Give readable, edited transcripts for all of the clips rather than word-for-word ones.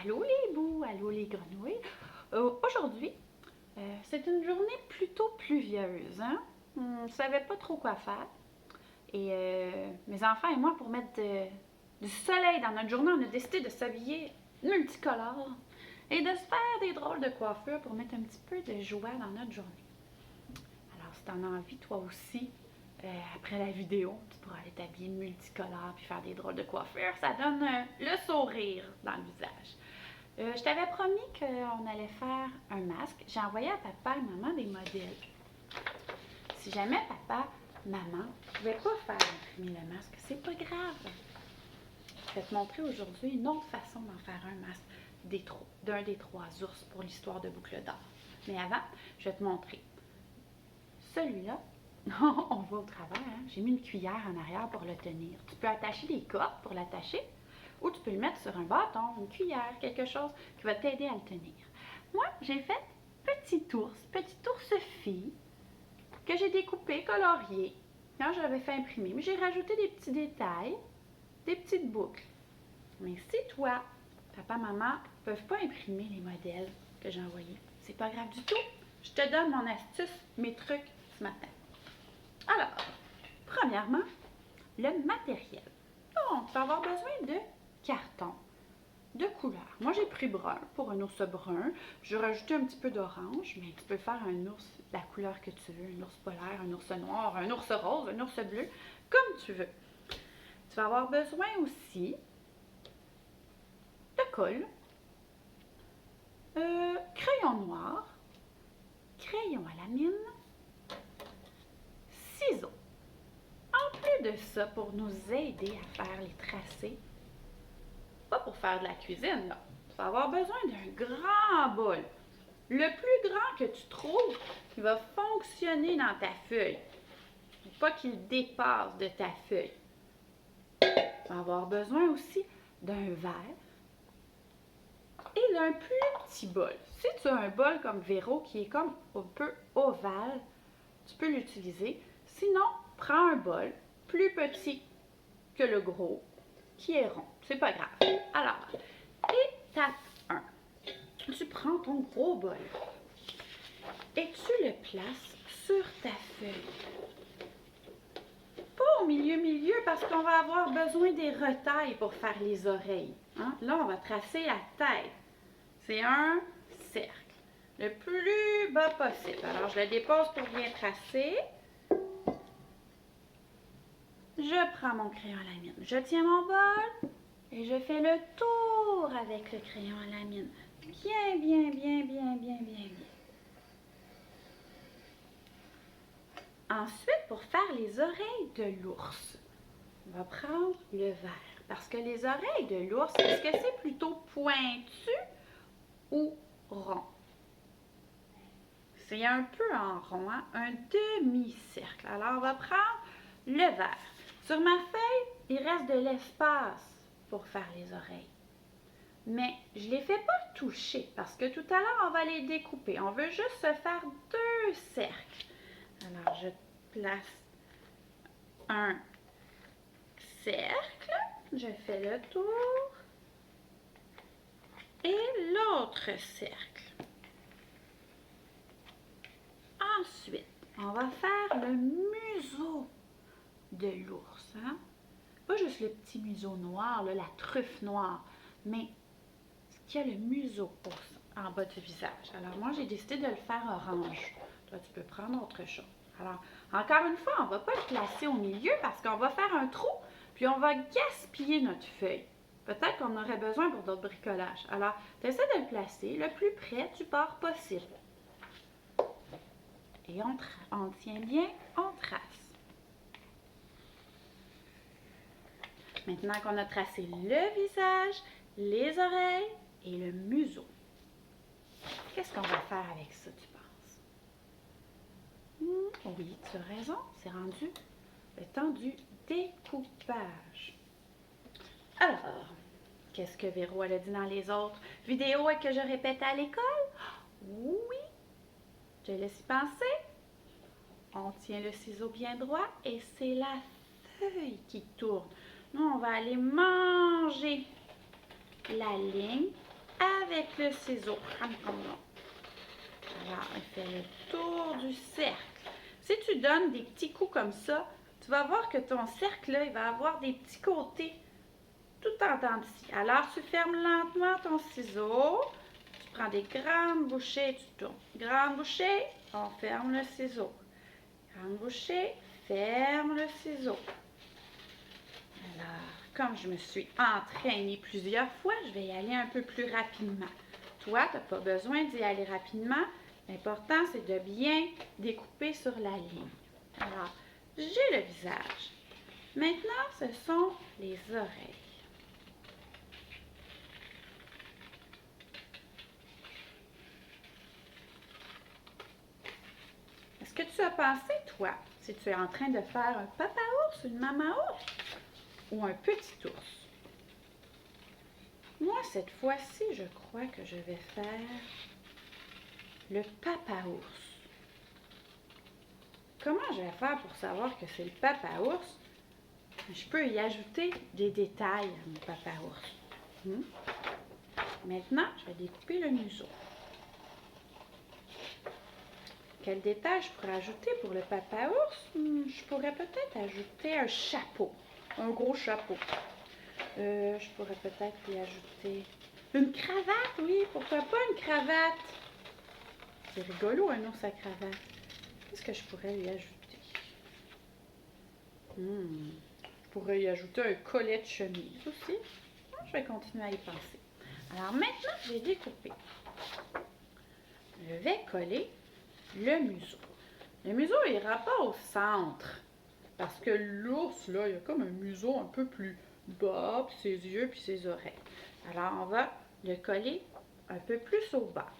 Allô les bous, allô les grenouilles. Aujourd'hui, c'est une journée plutôt pluvieuse. Hein? On ne savait pas trop quoi faire. Et mes enfants et moi, pour mettre du soleil dans notre journée, on a décidé de s'habiller multicolore et de se faire des drôles de coiffures pour mettre un petit peu de joie dans notre journée. Alors, si tu en as envie, toi aussi, après la vidéo, tu pourras aller t'habiller multicolore puis faire des drôles de coiffures. Ça donne le sourire dans le visage. Je t'avais promis qu'on allait faire un masque. J'ai envoyé à papa et maman des modèles. Si jamais papa, maman ne pouvaient pas faire imprimer le masque, c'est pas grave. Je vais te montrer aujourd'hui une autre façon d'en faire un masque d'un des trois ours pour l'histoire de Boucle d'Or. Mais avant, je vais te montrer celui-là. On voit au travers, hein? J'ai mis une cuillère en arrière pour le tenir. Tu peux attacher des cordes pour l'attacher ou tu peux le mettre sur un bâton, une cuillère, quelque chose qui va t'aider à le tenir. Moi, j'ai fait petite ours fille, que j'ai découpé, colorié, quand j'avais fait imprimer. Mais j'ai rajouté des petits détails, des petites boucles. Mais si toi, papa, maman, ne peuvent pas imprimer les modèles que j'ai envoyés, c'est pas grave du tout. Je te donne mon astuce, mes trucs ce matin. Alors, premièrement, le matériel. Donc, tu vas avoir besoin de carton de couleur. Moi, j'ai pris brun pour un ours brun. J'ai rajouté un petit peu d'orange, mais tu peux faire un ours de la couleur que tu veux. Un ours polaire, un ours noir, un ours rose, un ours bleu, comme tu veux. Tu vas avoir besoin aussi de colle, crayon noir, crayon à la mine, ciseaux. En plus de ça, pour nous aider à faire les tracés, pas pour faire de la cuisine, là. Tu vas avoir besoin d'un grand bol. Le plus grand que tu trouves qui va fonctionner dans ta feuille. Pas qu'il dépasse de ta feuille. Tu vas avoir besoin aussi d'un verre et d'un plus petit bol. Si tu as un bol comme Véro qui est comme un peu ovale, tu peux l'utiliser. Sinon, prends un bol plus petit que le gros qui est rond. C'est pas grave. Alors, étape 1. Tu prends ton gros bol et tu le places sur ta feuille. Pas au milieu parce qu'on va avoir besoin des retailles pour faire les oreilles. Hein? Là, on va tracer la tête. C'est un cercle. Le plus bas possible. Alors, je le dépose pour bien tracer. Je prends mon crayon à la mine. Je tiens mon bol et je fais le tour avec le crayon à la mine. Bien. Ensuite, pour faire les oreilles de l'ours, on va prendre le vert. Parce que les oreilles de l'ours, est-ce que c'est plutôt pointu ou rond? C'est un peu en rond, hein? Un demi-cercle. Alors, on va prendre le vert. Sur ma feuille, il reste de l'espace pour faire les oreilles. Mais je ne les fais pas toucher parce que tout à l'heure, on va les découper. On veut juste se faire deux cercles. Alors, je place un cercle. Je fais le tour. Et l'autre cercle. Ensuite, on va faire le museau de l'ours. Hein? Pas juste le petit museau noir, là, la truffe noire, mais ce qui a le museau en bas du visage. Alors moi, j'ai décidé de le faire orange. Toi, tu peux prendre autre chose. Alors, encore une fois, on ne va pas le placer au milieu parce qu'on va faire un trou, puis on va gaspiller notre feuille. Peut-être qu'on aurait besoin pour d'autres bricolages. Alors, tu essaies de le placer le plus près du bord possible. Et on tient bien, on trace. Maintenant qu'on a tracé le visage, les oreilles et le museau, qu'est-ce qu'on va faire avec ça, tu penses? Oui, tu as raison, c'est rendu le temps du découpage. Alors, qu'est-ce que Véro a dit dans les autres vidéos et que je répète à l'école? Oui, je laisse y penser. On tient le ciseau bien droit et c'est la feuille qui tourne. Nous, on va aller manger la ligne avec le ciseau. Alors, on fait le tour du cercle. Si tu donnes des petits coups comme ça, tu vas voir que ton cercle, là, il va avoir des petits côtés tout en dents de scie. Alors, tu fermes lentement ton ciseau. Tu prends des grandes bouchées, tu tournes. Grande bouchée, on ferme le ciseau. Grande bouchée, ferme le ciseau. Alors, comme je me suis entraînée plusieurs fois, je vais y aller un peu plus rapidement. Toi, tu n'as pas besoin d'y aller rapidement. L'important, c'est de bien découper sur la ligne. Alors, j'ai le visage. Maintenant, ce sont les oreilles. Est-ce que tu as pensé, toi, si tu es en train de faire un papa ours, une maman ours ou un petit ours? Moi, cette fois-ci, je crois que je vais faire le papa ours. Comment je vais faire pour savoir que c'est le papa ours? Je peux y ajouter des détails à mon papa ours. Maintenant, je vais découper le museau. Quel détail je pourrais ajouter pour le papa ours? Je pourrais peut-être ajouter un chapeau, un gros chapeau. Je pourrais peut-être y ajouter une cravate, oui, pourquoi pas une cravate? C'est rigolo un ours à cravate. Qu'est-ce que je pourrais y ajouter? Je pourrais y ajouter un collet de chemise aussi. Je vais continuer à y penser. Alors maintenant, je vais découper. Je vais coller le museau. Le museau n'ira pas au centre. Parce que l'ours, là, il a comme un museau un peu plus bas, puis ses yeux, puis ses oreilles. Alors, on va le coller un peu plus au bas.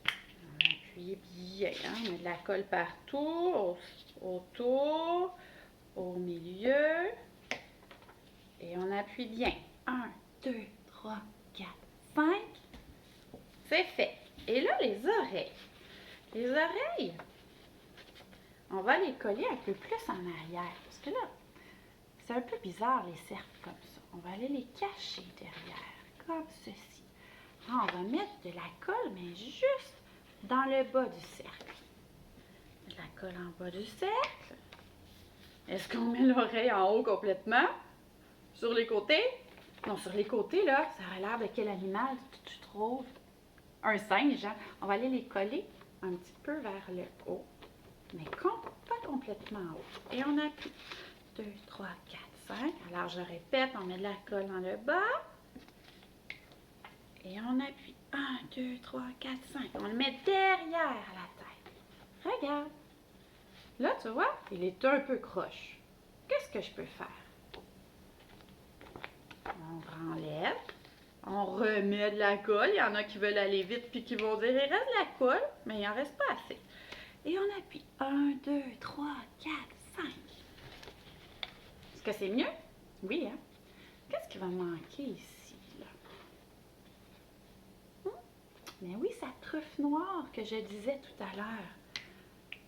On appuie bien, hein? On met de la colle partout, autour, au milieu. Et on appuie bien. 1, 2, 3, 4, 5. C'est fait. Et là, les oreilles. Les oreilles, on va les coller un peu plus en arrière. Parce que là, c'est un peu bizarre les cercles comme ça. On va aller les cacher derrière, comme ceci. Là, on va mettre de la colle, mais juste dans le bas du cercle. De la colle en bas du cercle. Est-ce qu'on met l'oreille en haut complètement? Sur les côtés? Non, sur les côtés, là, ça a l'air de quel animal tu trouves? Un singe, hein? On va aller les coller un petit peu vers le haut, mais pas complètement haut. Et on appuie. 2, 3, 4, 5. Alors, je répète, on met de la colle dans le bas. Et on appuie. 1, 2, 3, 4, 5. On le met derrière la tête. Regarde. Là, tu vois, il est un peu croche. Qu'est-ce que je peux faire? On enlève. On remet de la colle. Il y en a qui veulent aller vite puis qui vont dire il reste de la colle, mais il n'en reste pas assez. Et on appuie. 1, 2, 3, 4, 5. Est-ce que c'est mieux? Oui, hein? Qu'est-ce qui va manquer ici, là? Mais oui, sa truffe noire que je disais tout à l'heure.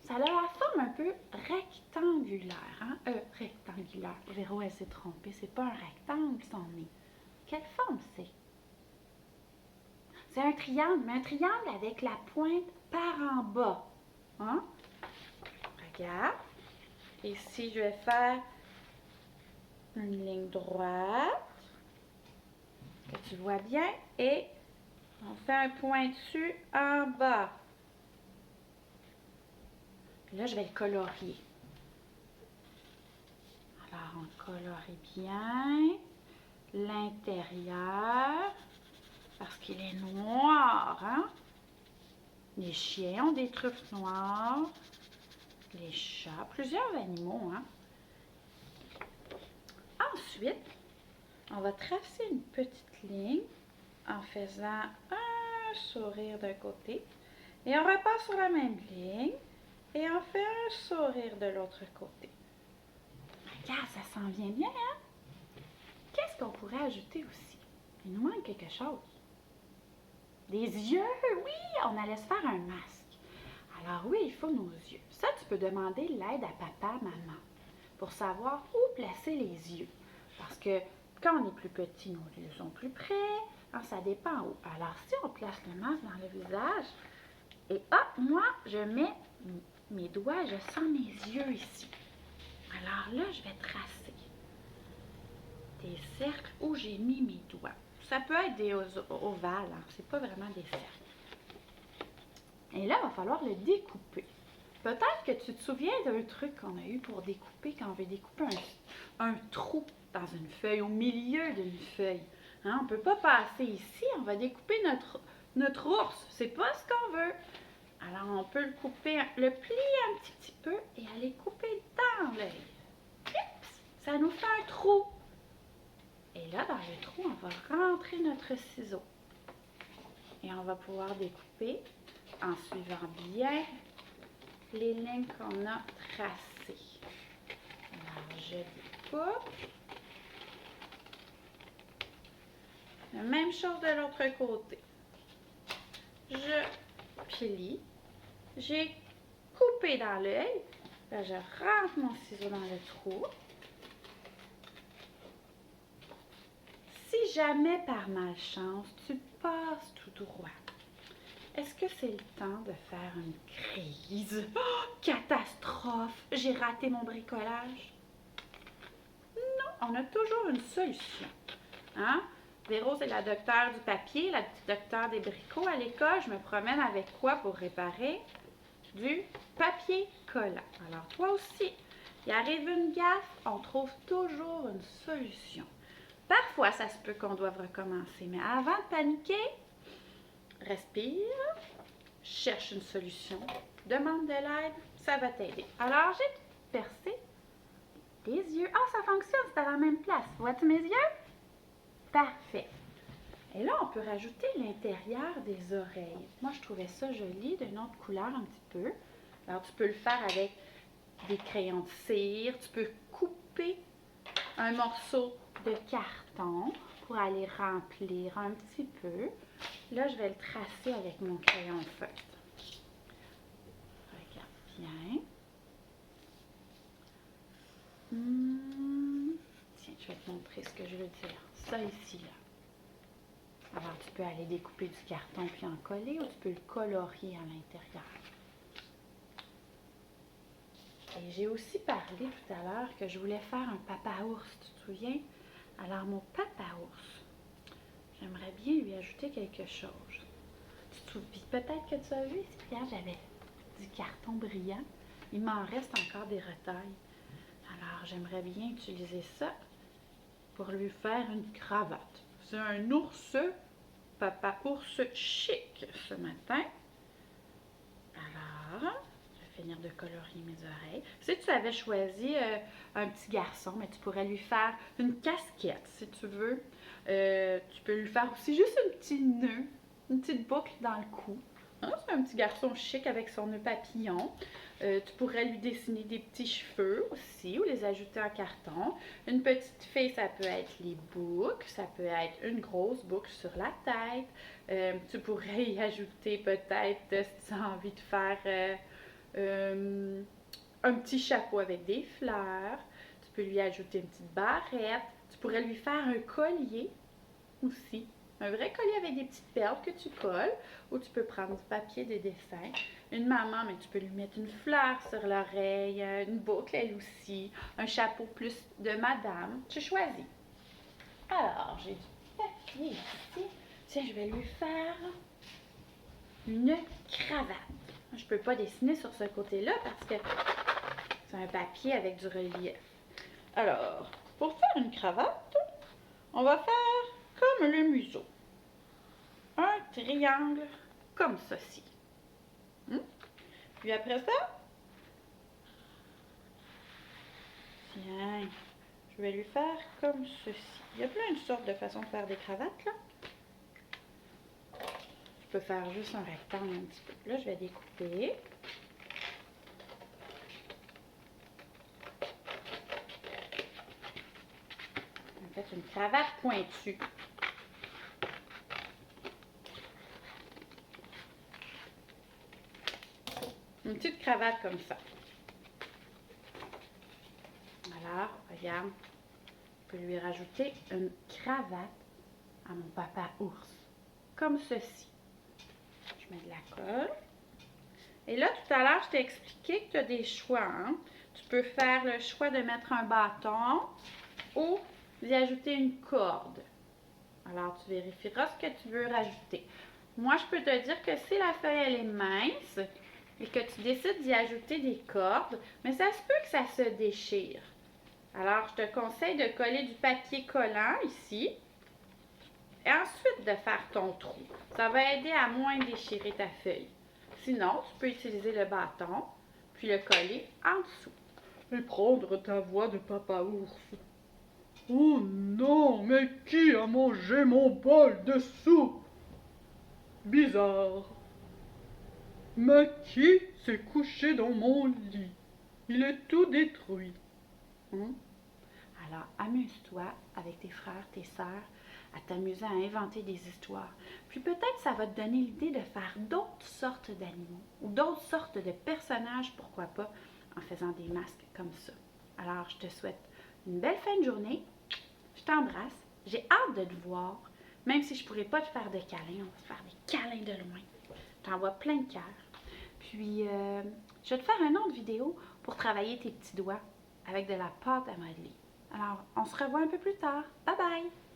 Ça a la forme un peu rectangulaire, hein? Rectangulaire. Véro, elle s'est trompée. C'est pas un rectangle, son nez. Quelle forme c'est? C'est un triangle, mais un triangle avec la pointe par en bas. Hein? Regarde. Ici, je vais faire une ligne droite. Que tu vois bien. Et on fait un pointu en bas. Là, je vais le colorier. Alors, on colorie bien l'intérieur parce qu'il est noir, hein? Les chiens ont des truffes noires, les chats, plusieurs animaux, hein? Ensuite, on va tracer une petite ligne en faisant un sourire d'un côté et on repart sur la même ligne et on fait un sourire de l'autre côté. Regarde, ça s'en vient bien, hein? Qu'est-ce qu'on pourrait ajouter aussi? Il nous manque quelque chose. Des yeux, oui! On allait se faire un masque. Alors oui, il faut nos yeux. Ça, tu peux demander l'aide à papa, maman, pour savoir où placer les yeux. Parce que Quand on est plus petit, nos yeux sont plus près. Hein, ça dépend où. Alors, si on place le masque dans le visage, et hop, moi, je mets mes doigts, je sens mes yeux ici. Alors là, je vais tracer des cercles où j'ai mis mes doigts. Ça peut être des ovales, hein, c'est pas vraiment des cercles. Et là, il va falloir le découper. Peut-être que tu te souviens d'un truc qu'on a eu pour découper quand on veut découper un trou dans une feuille, au milieu d'une feuille. Hein, on ne peut pas passer ici, on va découper notre ours. C'est pas ce qu'on veut. Alors, on peut le couper, le plier un petit peu et aller couper dans l'œil. Ça nous fait un trou. Et là, dans le trou, on va rentrer notre ciseau. Et on va pouvoir découper en suivant bien les lignes qu'on a tracées. Alors, je découpe. La même chose de l'autre côté. Je plie. J'ai coupé dans l'œil. Là, je rentre mon ciseau dans le trou. Si jamais par malchance, tu passes tout droit, est-ce que c'est le temps de faire une crise? Oh, catastrophe! J'ai raté mon bricolage. Non, on a toujours une solution. Hein? Véro, c'est la docteure du papier, la petite docteure des bricots à l'école. Je me promène avec quoi pour réparer? Du papier collant. Alors, toi aussi, il arrive une gaffe, on trouve toujours une solution. Parfois, ça se peut qu'on doive recommencer, mais avant de paniquer, respire, cherche une solution, demande de l'aide, ça va t'aider. Alors, j'ai percé les yeux. Ah, ça fonctionne, c'est à la même place. Vois-tu mes yeux? Parfait. Et là, on peut rajouter l'intérieur des oreilles. Moi, je trouvais ça joli, d'une autre couleur un petit peu. Alors, tu peux le faire avec des crayons de cire. Tu peux couper un morceau de carton pour aller remplir un petit peu. Là, je vais le tracer avec mon crayon feutre. Regarde bien. Tiens, je vais te montrer ce que je veux dire. Ça ici, là. Alors, tu peux aller découper du carton puis en coller ou tu peux le colorier à l'intérieur. Et j'ai aussi parlé tout à l'heure que je voulais faire un papa ours, tu te souviens? Alors, mon papa ours, j'aimerais bien lui ajouter quelque chose. Tu te souviens, peut-être que tu as vu ici, Pierre, j'avais du carton brillant. Il m'en reste encore des retailles. Alors, j'aimerais bien utiliser ça pour lui faire une cravate. C'est un ours, papa ours chic ce matin. Alors, je vais finir de colorier mes oreilles. Si tu avais choisi un petit garçon, mais tu pourrais lui faire une casquette si tu veux. Tu peux lui faire aussi juste un petit nœud, une petite boucle dans le cou. Hein, c'est un petit garçon chic avec son nœud papillon. Tu pourrais lui dessiner des petits cheveux aussi ou les ajouter en carton. Une petite fille, ça peut être les boucles, ça peut être une grosse boucle sur la tête. Tu pourrais y ajouter peut-être, si tu as envie de faire un petit chapeau avec des fleurs. Tu peux lui ajouter une petite barrette. Tu pourrais lui faire un collier aussi. Un vrai collier avec des petites perles que tu colles, ou tu peux prendre du papier de dessin. Une maman, mais tu peux lui mettre une fleur sur l'oreille, une boucle elle aussi, un chapeau plus de madame. Tu choisis. Alors, j'ai du papier ici. Tiens, je vais lui faire une cravate. Je ne peux pas dessiner sur ce côté-là parce que c'est un papier avec du relief. Alors, pour faire une cravate, on va faire comme le museau. Un triangle comme ceci. Puis après ça, tiens, je vais lui faire comme ceci. Il y a plein de sortes de façons de faire des cravates, là. Je peux faire juste un rectangle un petit peu. Là, je vais découper. En fait, une cravate pointue. Une petite cravate comme ça. Alors, regarde. peux lui rajouter une cravate à mon papa ours, comme ceci. Je mets de la colle. Et là, tout à l'heure, je t'ai expliqué que tu as des choix. Hein? Tu peux faire le choix de mettre un bâton ou d'y ajouter une corde. Alors, tu vérifieras ce que tu veux rajouter. Moi, je peux te dire que si la feuille elle est mince et que tu décides d'y ajouter des cordes, mais ça se peut que ça se déchire. Alors, je te conseille de coller du papier collant ici et ensuite de faire ton trou. Ça va aider à moins déchirer ta feuille. Sinon, tu peux utiliser le bâton puis le coller en dessous. Et prendre ta voix de papa ours. Oh non, mais qui a mangé mon bol de soupe? Bizarre. Mais qui s'est couché dans mon lit? Il est tout détruit. Hein? Alors, amuse-toi avec tes frères, tes sœurs, à t'amuser à inventer des histoires. Puis peut-être ça va te donner l'idée de faire d'autres sortes d'animaux ou d'autres sortes de personnages, pourquoi pas, en faisant des masques comme ça. Alors, je te souhaite une belle fin de journée. Je t'embrasse. J'ai hâte de te voir. Même si je ne pourrais pas te faire de câlins, on va se faire des câlins de loin. Je t'envoie plein de cœurs. Puis, je vais te faire une autre vidéo pour travailler tes petits doigts avec de la pâte à modeler. Alors, on se revoit un peu plus tard. Bye bye!